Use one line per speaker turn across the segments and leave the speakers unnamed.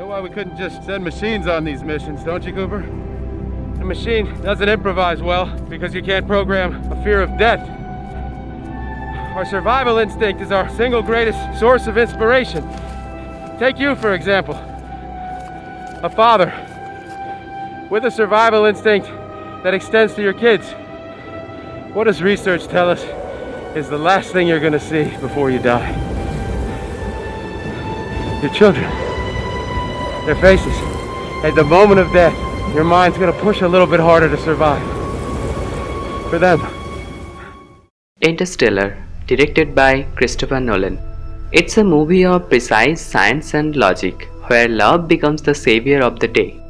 know why we couldn't just send machines on these missions, don't you, Cooper? A machine doesn't improvise well because you can't program a fear of death. Our survival instinct is our single greatest source of inspiration. Take you, for example. A father with a survival instinct that extends to your kids. What does research tell us is the last thing you're gonna see before you die? Your children. Their faces. At the moment of death, your mind's gonna push a little bit harder to survive. For them.
Interstellar, directed by Christopher Nolan. It's a movie of precise science and logic, where love becomes the savior of the day.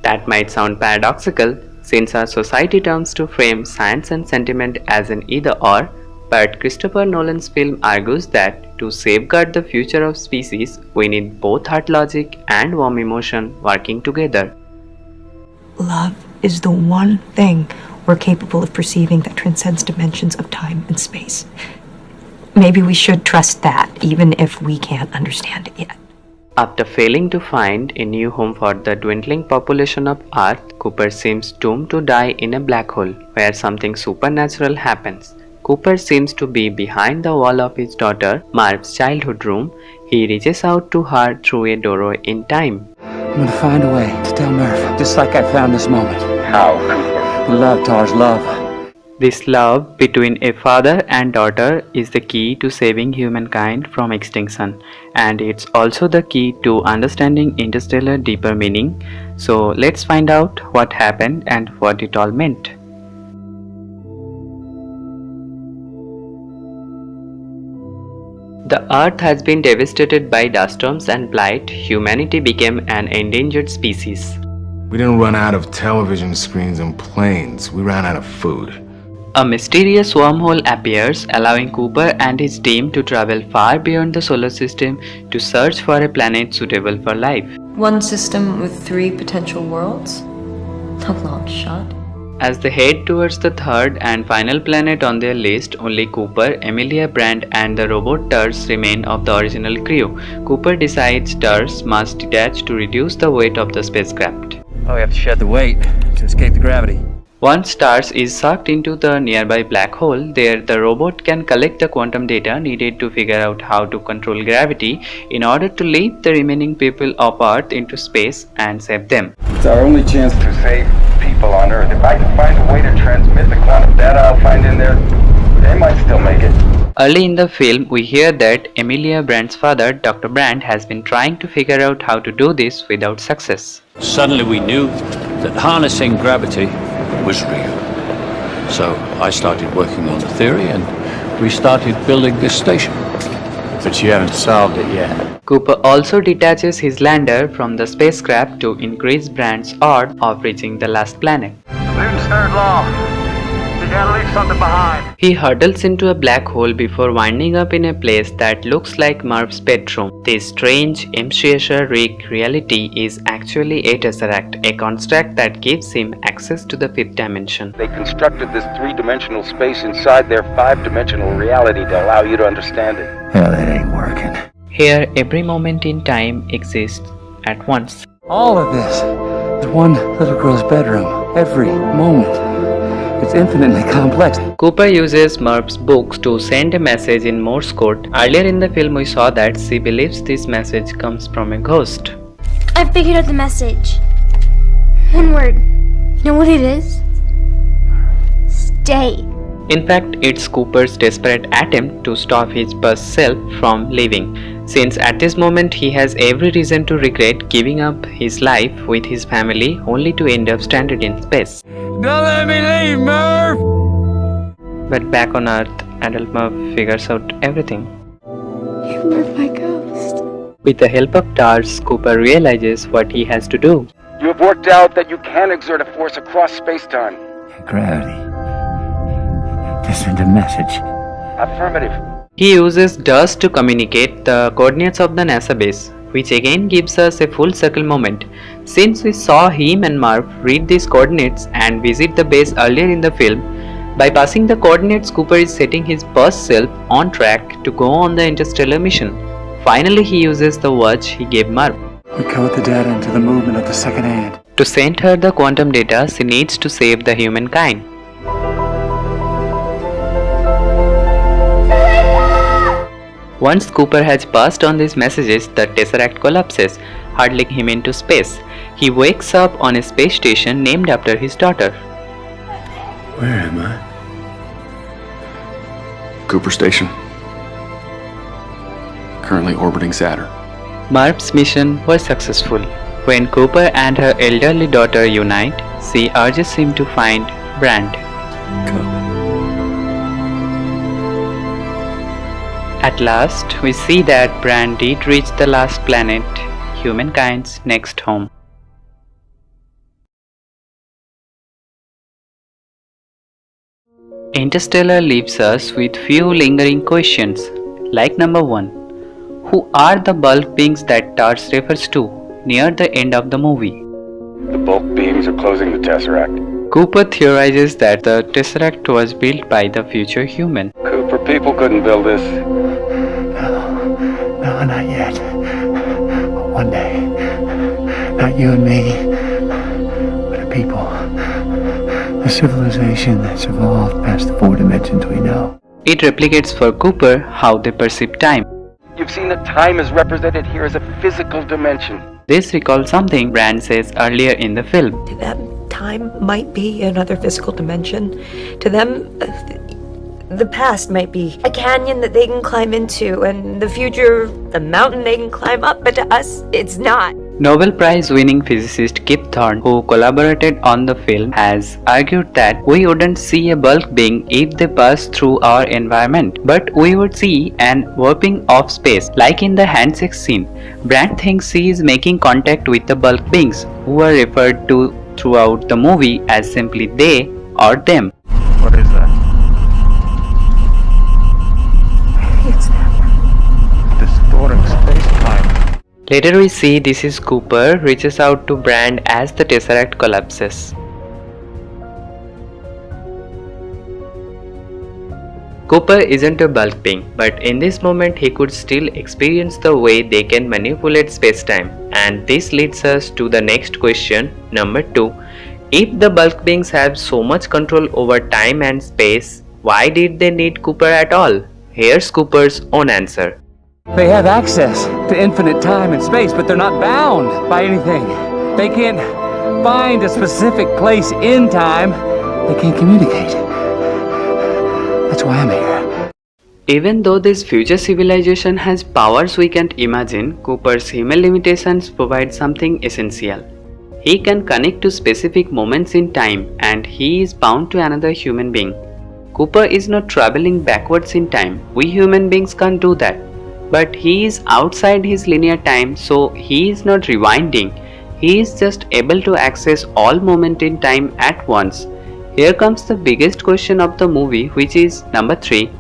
That might sound paradoxical, since our society turns to frame science and sentiment as an either-or, but Christopher Nolan's film argues that to safeguard the future of species, we need both hard logic and warm emotion working together.
Love is the one thing we're capable of perceiving that transcends dimensions of time and space. Maybe we should trust that, even if we can't understand it yet.
After failing to find a new home for the dwindling population of Earth, Cooper seems doomed to die in a black hole where something supernatural happens. Cooper seems to be behind the wall of his daughter Marv's childhood room. He reaches out to her through a doorway in time.
I'm gonna find a way to tell Merv, just like I found this moment.
How, Cooper?
Love, Tars, love.
This love between a father and daughter is the key to saving humankind from extinction, and it's also the key to understanding interstellar deeper meaning. So let's find out what happened and what it all meant. The Earth has been devastated by dust storms and blight. Humanity became an endangered species.
We didn't run out of television screens and planes. We ran out of food.
A mysterious wormhole appears, allowing Cooper and his team to travel far beyond the solar system to search for a planet suitable for life.
One system with 3 potential worlds? A long shot.
As they head towards the third and final planet on their list, only Cooper, Emilia Brandt and the robot TARS remain of the original crew. Cooper decides TARS must detach to reduce the weight of the spacecraft.
Oh, we have to shed the weight to escape the gravity.
Once TARS is sucked into the nearby black hole, there the robot can collect the quantum data needed to figure out how to control gravity in order to lead the remaining people of Earth into space and save them.
It's our only chance to save people on Earth. If I can find a way to transmit the quantum data I'll find in there, they might still make it.
Early in the film, we hear that Emilia Brandt's father, Dr. Brandt, has been trying to figure out how to do this without success.
Suddenly we knew that harnessing gravity was real. So I started working on the theory and we started building this station.
But you haven't solved it yet.
Cooper also detaches his lander from the spacecraft to increase Brandt's odds of reaching the last planet.
Newton's third law. You gotta leave something behind.
He hurtles into a black hole before winding up in a place that looks like Merv's bedroom. This strange, MC-Escher-Rick reality is actually a tesseract, a construct that gives him access to the 5th dimension.
They constructed this 3-dimensional space inside their 5-dimensional reality to allow you to understand it.
Hell, that ain't working.
Here, every moment in time exists at once.
All of this is one little girl's bedroom. Every moment. It's infinitely complex.
Cooper uses Merv's books to send a message in Morse code. Earlier in the film, we saw that she believes this message comes from a ghost.
I figured out the message. One word. You know what it is? Stay.
In fact, it's Cooper's desperate attempt to stop his past self from leaving, since at this moment he has every reason to regret giving up his life with his family only to end up stranded in space.
Don't let me leave, Merv!
But back on Earth, adult Merv figures out everything.
You were my ghost.
With the help of TARS, Cooper realizes what he has to do.
You have worked out that you can exert a force across space-time.
Gravity. To send a message.
Affirmative.
He uses dust to communicate the coordinates of the NASA base, which again gives us a full circle moment. Since we saw him and Merv read these coordinates and visit the base earlier in the film, by passing the coordinates, Cooper is setting his past self on track to go on the interstellar mission. Finally, he uses the watch he gave Merv.
We code the data into the movement of the second hand.
To send her the quantum data, she needs to save the humankind. Once Cooper has passed on these messages, the Tesseract collapses, hurling him into space. He wakes up on a space station named after his daughter.
Where am I? Cooper Station. Currently orbiting Saturn.
Marv's mission was successful. When Cooper and her elderly daughter unite, she urges him to find Brand. At last, we see that Brand did reach the last planet, humankind's next home. Interstellar leaves us with few lingering questions, like number 1. Who are the bulk beings that TARS refers to near the end of the movie?
The bulk beings are closing the Tesseract.
Cooper theorizes that the Tesseract was built by the future human.
Cooper, people couldn't build this.
No, not yet. But one day. Not you and me, but a people. A civilization that's evolved past the 4 dimensions we know.
It replicates for Cooper how they perceive time.
You've seen that time is represented here as a physical dimension.
This recalls something Brand says earlier in the film.
To them, time might be another physical dimension. To them, the past might be a canyon that they can climb into, and the future, the mountain they can climb up, but to us, it's not.
Nobel Prize winning physicist Kip Thorne, who collaborated on the film, has argued that we wouldn't see a bulk being if they passed through our environment, but we would see an warping of space, like in the handshake scene. Brand thinks he is making contact with the bulk beings, who are referred to throughout the movie as simply they or them.
What is that?
It's them.
Distorting space-time.
Later we see this is Cooper reaches out to Brand as the Tesseract collapses. Cooper isn't a bulk being, but in this moment he could still experience the way they can manipulate space-time, and this leads us to the next question, number 2. If the bulk beings have so much control over time and space, why did they need Cooper at all? Here's Cooper's own answer.
They have access to infinite time and space, but they're not bound by anything. They can't find a specific place in time. They can't communicate. That's why I'm here.
Even though this future civilization has powers we can't imagine, Cooper's human limitations provide something essential. He can connect to specific moments in time, and he is bound to another human being. Cooper is not traveling backwards in time. We human beings can't do that. But he is outside his linear time, so he is not rewinding. He is just able to access all moment in time at once. Here comes the biggest question of the movie, which is number 3.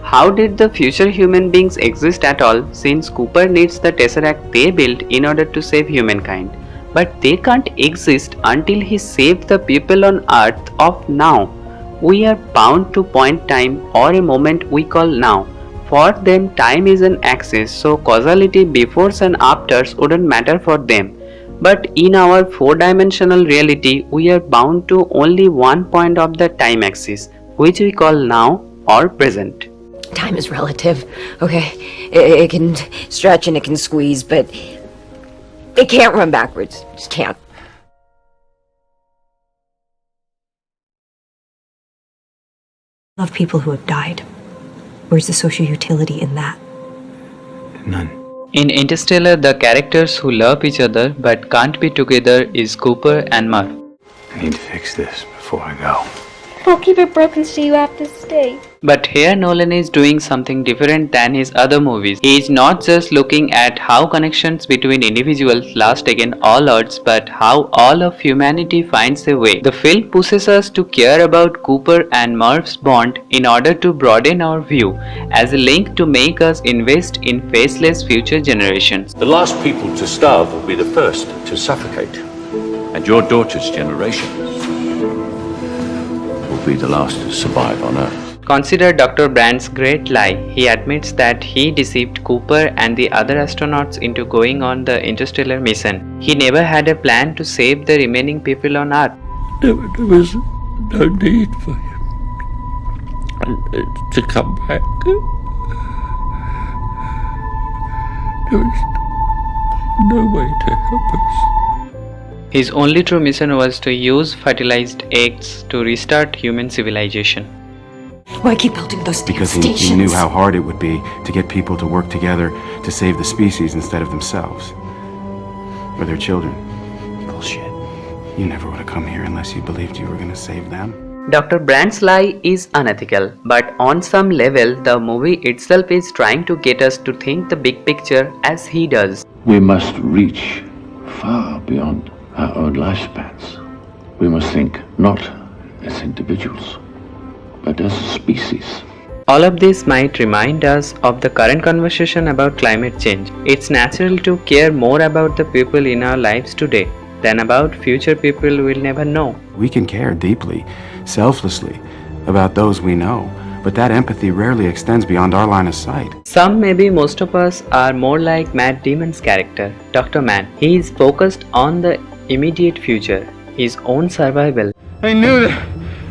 How did the future human beings exist at all, since Cooper needs the Tesseract they built in order to save humankind? But they can't exist until he saved the people on Earth of now. We are bound to point time or a moment we call now. For them, time is an axis, so causality befores and afters wouldn't matter for them. But in our 4-dimensional reality, we are bound to only one point of the time axis, which we call now or present.
Time is relative, okay? It can stretch and it can squeeze, but it can't run backwards. It just can't. Love people who have died. Where's the social utility in that?
None.
In Interstellar, the characters who love each other but can't be together is Cooper and Marv.
I need to fix this before I go.
We'll keep it broken so you have to stay.
But here Nolan is doing something different than his other movies. He is not just looking at how connections between individuals last against all odds, but how all of humanity finds a way. The film pushes us to care about Cooper and Marv's bond in order to broaden our view, as a link to make us invest in faceless future generations.
The last people to starve will be the first to suffocate. And your daughter's generation will be the last to survive on Earth.
Consider Dr. Brand's great lie. He admits that he deceived Cooper and the other astronauts into going on the Interstellar mission. He never had a plan to save the remaining people on Earth.
There was no need for him to come back. There was no way to help us.
His only true mission was to use fertilized eggs to restart human civilization.
Why keep building those damn
Because
stations?
he knew how hard it would be to get people to work together to save the species instead of themselves. Or their children.
Bullshit.
You never would have come here unless you believed you were going to save them.
Dr. Brand's lie is unethical, but on some level, the movie itself is trying to get us to think the big picture as he does.
We must reach far beyond our own lifespans. We must think not as individuals, but as a species.
All of this might remind us of the current conversation about climate change. It's natural to care more about the people in our lives today than about future people we'll never know.
We can care deeply, selflessly, about those we know, but that empathy rarely extends beyond our line of sight.
Some, maybe most of us, are more like Matt Damon's character, Dr. Mann. He is focused on the immediate future, his own survival.
I knew that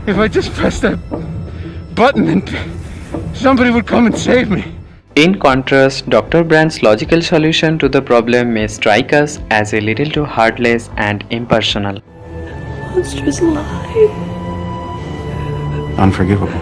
if I just pressed that button and somebody would come and save me.
In contrast, Dr. Brand's logical solution to the problem may strike us as a little too heartless and impersonal.
Monsters alive.
Unforgivable.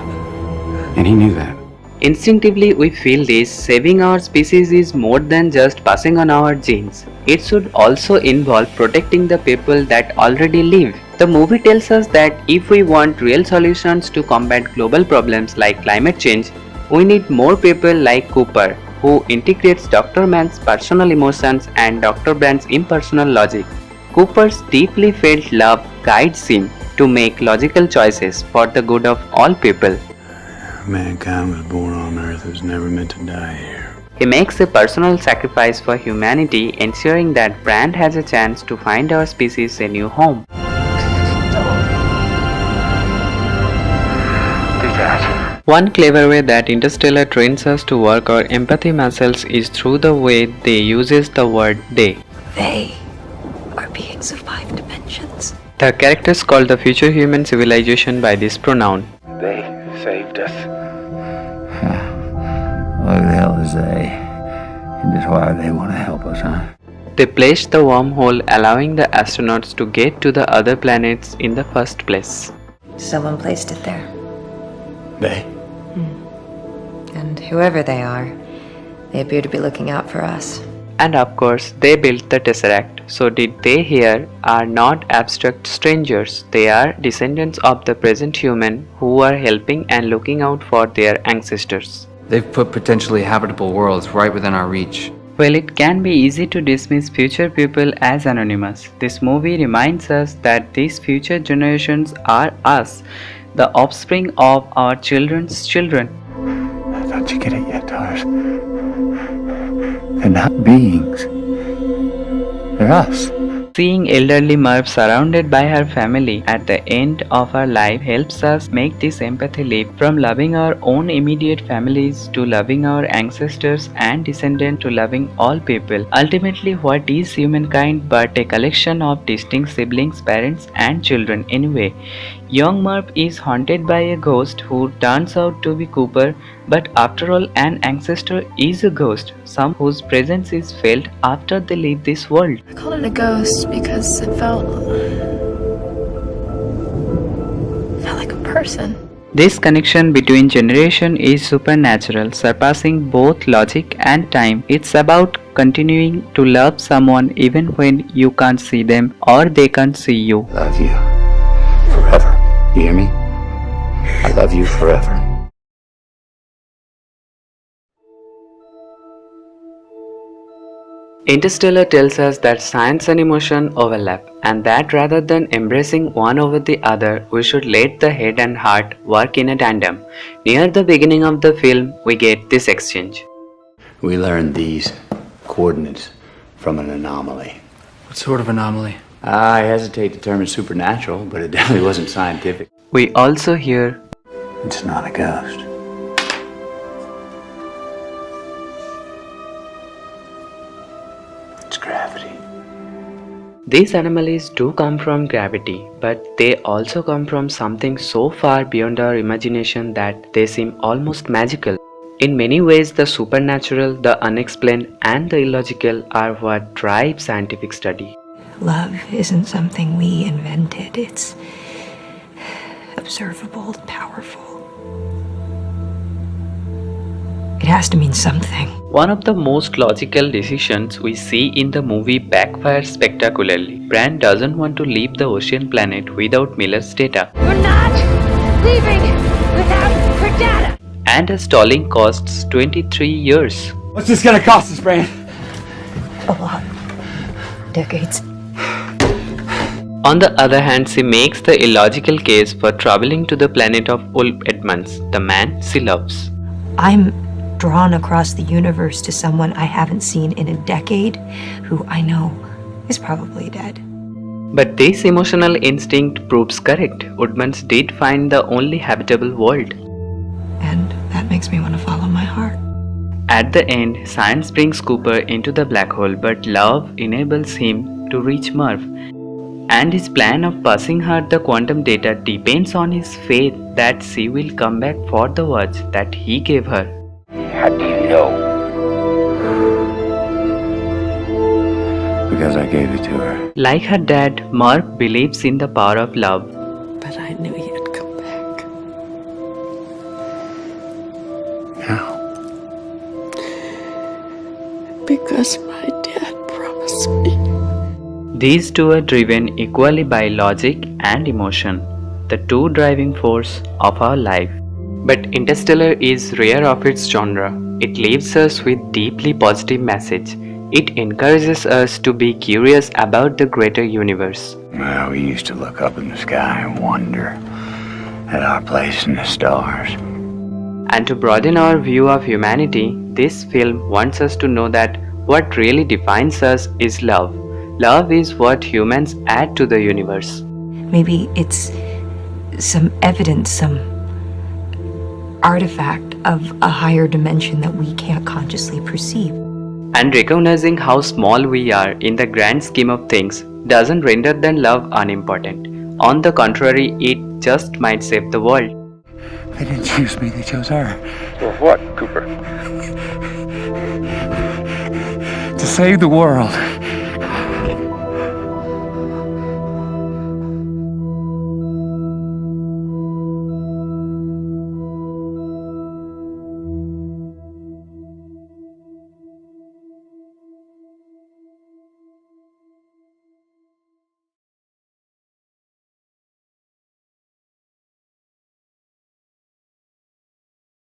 And he knew that.
Instinctively, we feel this: saving our species is more than just passing on our genes. It should also involve protecting the people that already live. The movie tells us that if we want real solutions to combat global problems like climate change, we need more people like Cooper, who integrates Dr. Mann's personal emotions and Dr. Brand's impersonal logic. Cooper's deeply felt love guides him to make logical choices for the good of all people.
Mankind was born on Earth. It was never meant to die here.
He makes a personal sacrifice for humanity, ensuring that Brand has a chance to find our species a new home. One clever way that Interstellar trains us to work our empathy muscles is through the way they uses the word they.
They are beings of 5 dimensions.
The characters call the future human civilization by this pronoun.
They saved us.
What the hell is they? And just why they want to help us, huh?
They placed the wormhole, allowing the astronauts to get to the other planets in the first place.
Someone placed it there.
They?
And whoever they are, they appear to be looking out for us.
And of course, they built the Tesseract. So did they here are not abstract strangers. They are descendants of the present human who are helping and looking out for their ancestors.
They've put potentially habitable worlds right within our reach.
Well, it can be easy to dismiss future people as anonymous. This movie reminds us that these future generations are us, the offspring of our children's children.
Don't you get it yet, Tars? They're not beings. They're us.
Seeing elderly Merv surrounded by her family at the end of her life helps us make this empathy leap from loving our own immediate families to loving our ancestors and descendants to loving all people. Ultimately, what is humankind but a collection of distinct siblings, parents and children anyway? Young Merv is haunted by a ghost who turns out to be Cooper, but after all an ancestor is a ghost, some whose presence is felt after they leave this world.
I called it a ghost because it felt like a person.
This connection between generation is supernatural, surpassing both logic and time. It's about continuing to love someone even when you can't see them or they can't see you.
Love you. Forever. You hear me? I love you forever.
Interstellar tells us that science and emotion overlap, and that rather than embracing one over the other, we should let the head and heart work in a tandem. Near the beginning of the film, we get this exchange.
We learned these coordinates from an anomaly.
What sort of anomaly?
I hesitate to term it supernatural, but it definitely wasn't scientific.
We also hear,
It's not a ghost. It's gravity.
These anomalies do come from gravity, but they also come from something so far beyond our imagination that they seem almost magical. In many ways, the supernatural, the unexplained, and the illogical are what drive scientific study.
Love isn't something we invented, it's observable, powerful. It has to mean something.
One of the most logical decisions we see in the movie backfires spectacularly. Brand doesn't want to leave the ocean planet without Miller's data.
We're not leaving without her data!
And a stalling costs 23 years.
What's this gonna cost us, Brand?
A lot. Decades.
On the other hand, she makes the illogical case for traveling to the planet of Ulf Edmonds, the man she loves.
I'm drawn across the universe to someone I haven't seen in a decade, who I know is probably dead.
But this emotional instinct proves correct. Edmonds did find the only habitable world.
And that makes me want to follow my heart.
At the end, science brings Cooper into the black hole, but love enables him to reach Merv. And his plan of passing her the quantum data depends on his faith that she will come back for the watch that he gave her.
How do you know? Because I gave it to her.
Like her dad, Merv believes in the power of love.
But I knew you'd come back.
How?
Because my dad promised me.
These two are driven equally by logic and emotion, the two driving force of our life. But Interstellar is rare of its genre. It leaves us with deeply positive message. It encourages us to be curious about the greater universe.
Well, we used to look up in the sky and wonder at our place in the stars.
And to broaden our view of humanity, this film wants us to know that what really defines us is love. Love is what humans add to the universe.
Maybe it's some evidence, some artifact of a higher dimension that we can't consciously perceive.
And recognizing how small we are in the grand scheme of things doesn't render then love unimportant. On the contrary, it just might save the world.
They didn't choose me, they chose her.
For what, Cooper?
To save the world.